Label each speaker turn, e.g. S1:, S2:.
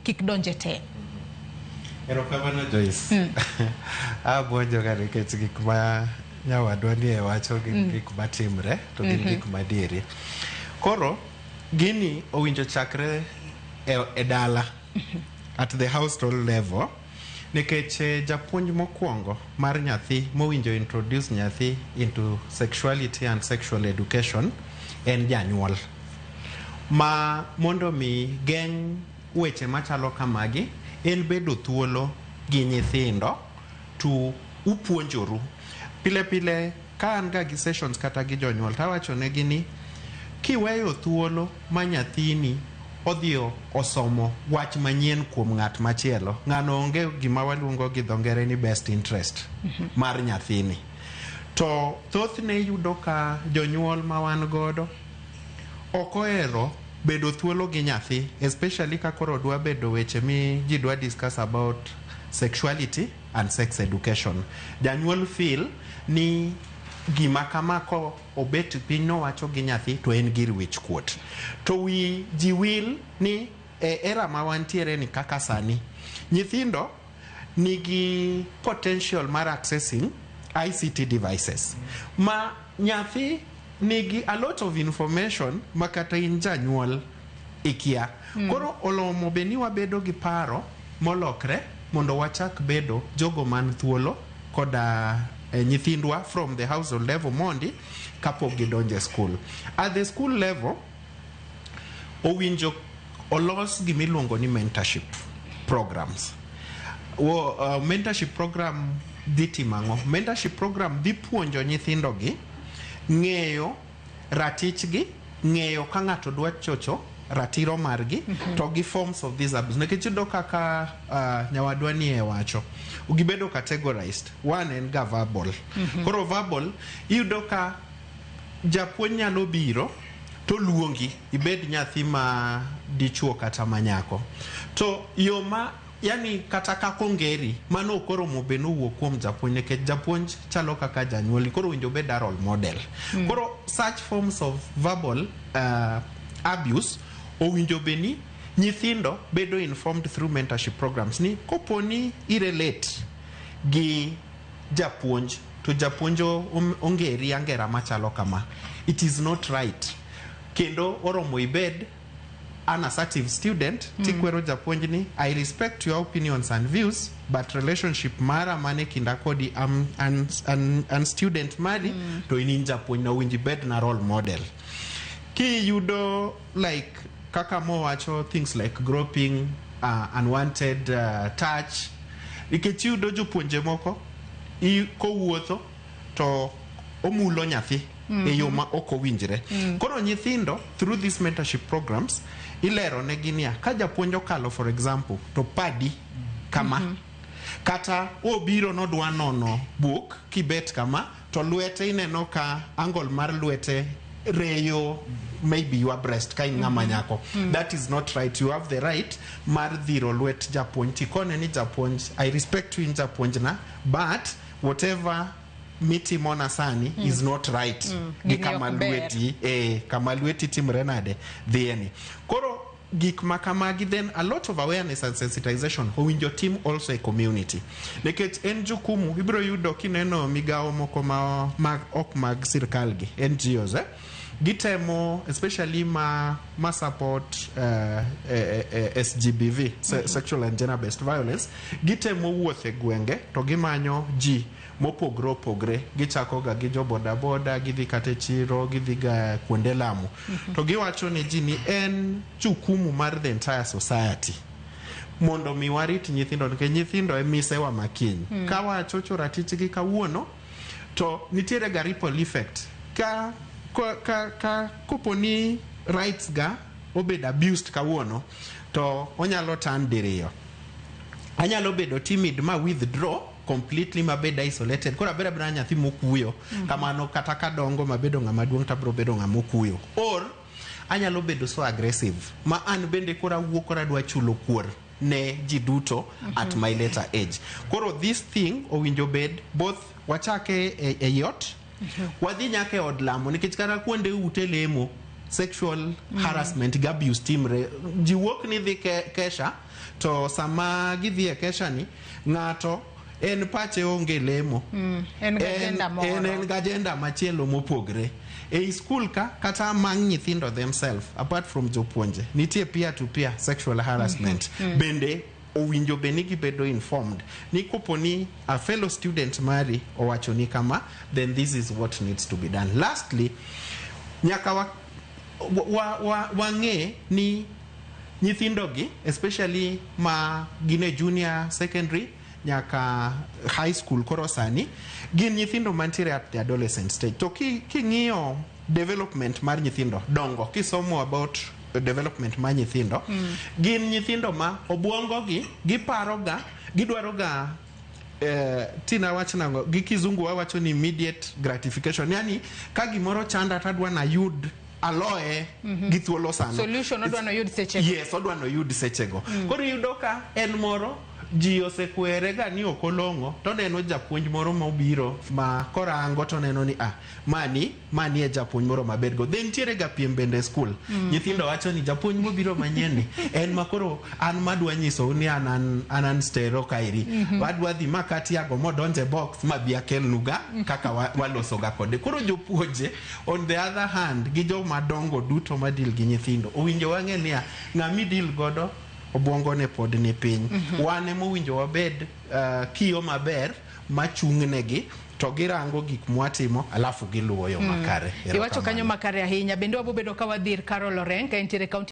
S1: kik donje te.
S2: Erokamano Joyce. Abuonjo ga nikech gik ma nyawadwa ni wacho gin gik matimre to gin gik madieri. Koro gini owinjo chakre e dala at the household level nikech japuonj mokwongo mar nyathi mowinjo introduce nyathi into sexuality and sexual education en janyuol. Ma mondo mi geng' weche machalo kamagi en bedo thuolo gi nyithindo to upuonjoru. Pile pile ka an ga gi sessions kata gi jonyuol tawacho negi ni kiweyo thuolo ma nyathini odhio osomo wach manyien kuom ng'at machielo, ng'ano onge gima waluongo gi dho ngere ni best interest mar nyathini. To thothne yudo ka jonyuol ma wan godo ok ohero bedo thuolo gi nyathi, especially ka koro dwa bedo weche mi ji dwa discuss about sexuality and sex education. Janyuol feel ni gima kama ko obet piny no wacho gi nyathi to en gir wich kuot. To wi ji wil ni era ma wantiere ni kaka sani nyithindo nigi potential mar accessing ICT devices. Ma nyathi nigi a lot of information makata in janyuol ikia. Koro olomo beni wabedo gi paro molokre mondo wachak bedo jogo man thuolo koda nyithindwa from the household level mondi kapok gidonje school. At the school level owinjo olos gimiluongo ni mentorship programs. Mentorship program dhi timango. Mentorship program dhi puonjo nyithindo gi ng'eyo ratichgi, ng'eyo ka ng'ato dwa chocho ratiro margi to gi forms of these abuse. Nekech yudo kaka nyawadwa ni e wacho ugibedo categorized. One en ga verbal. Koro verbal yudo ka japuonj nyalo biro to luongi ibed nyathi ma dichuo kata manyako. To yo ma yani kata kako ngeri mano koro mobeno wuok kuom japuonj nikech japuonj chalo kaka janyuol koro winjo bed role model. Koro such forms of verbal abuse owinjo beni nyithindo bedo informed through mentorship programs ni koponi irelate gi japuonj to japuonjo ongeri angera machalo kama, it is not right. Kendo oromo ibed an assertive student tikwero japuonj ni I respect your opinions and views but relationship mara mane kinda kodi an student mari to in japuonj na winji bed na role model. Ki yudo like kaka mo wacho things like groping, unwanted touch, nikech yudo jopuonje moko kowuotho to omulo nyathi e yo ma ok owinjre. Koro nyithindo through these mentorship programs ilero ne ginia ka japuonjo kalo for example to padi kama kata obiro no dwa nono book kibet kama to lwete ineno ka angle mar lwete reyo maybe your breast ka ng'ama nyako. That is not right. You have the right mar dhiro lwet japuonj tikone ni japuonj I respect you in japuonj na but whatever miti mona sani is not right. Gi kama lweti timre nade dhieni. Koro gik makamagi then a lot of awareness and sensitization owinjo team also a community. Nikech en jukumu ibro yudo kineno migao moko ma ok mag sirkal gi NGOs gitemo especially ma support SGBV sexual and gender based violence gitemo wuothe gwenge to gimanyo ji mopogre gichako ga gi jo boda boda gidhi kate chiro gidhi ga kuonde lamo to giwacho ne ji ni en jukumu mar the entire society mondo mi warit nyithindo nikech nyithindo e misewa makiny ka wachocho ratichgi kawuono to nitiere ga ripple effect ka koponi rights ga obed abused kawuono to onyalo tan diriyo. Anyalo bedo timid ma withdraw completely mabeda isolated kora bera nyathi mokuyo kamano kata kadongo mabedo ng'ama duong' tabro bedo ng'ama okuyo or anyalo bedo so aggressive ma an bende kora wuok kora dwa chulo kuor ne ji duto at my later age. Koro this thing owinjo bed both wachake e yot wadhi nyake od lamo nikech kata kuonde ute lemo sexual harassment gi abuse timre. Ji wuok ni dhi kesha, to sama gidhi e kesha ni, ng'ato en pache onge lemo. En gajenda machielo mopogre. E school kata among nyithindo themselves, apart from jopuonje, nitie peer to peer sexual harassment. Bende owinjo beni gibedo informed ni koponi a fellow student mari owacho ni kama, then this is what needs to be done. Lastly, nyaka wang'e ni nyithindogi, especially ma gine junior secondary nyaka high school koro sani, gin nyithindo mantiere at the adolescent stage. To king'iyo development mar nyithindo dongo, kisomo about development mar nyithindo, gin nyithindo ma obwongogi giparoga, gidwaroga tina wach nango, gi kizungu wawacho ni immediate gratification. Yani ka gimoro chanda tadwa na yud aloe gi thuolo sano.
S1: Solution odwa no yud sechego.
S2: Yes, odwa no yud sechego. Koro yudo ka en moro ji osekwere ga ni okolongo, to neno japuonj moro mobiro ma korango to neno ni mani e japuonj moro maber go. Then tiere ga piem bende school. Nyithindo wacho ni japuonj mobiro manyeni en makoro an madwa nyiso ni anan stero kairi. Wadwa dhi makati ago modonje box mabia kel nuga kaka waloso ga kode. Koro jopuonje on the other hand gi jo madongo duto madil gi nyithindo, owinjo wang'e ni ng'ami deal godo obwongo ne pod ni piny. Wane mowinjo wabed kiyo maber machung'negi, to girango gik mwatimo alafu giluwo yo makare.
S1: Iwacho kanyo makare ahinya. Bende wabobedo ka wadhir Carol Orenga entiere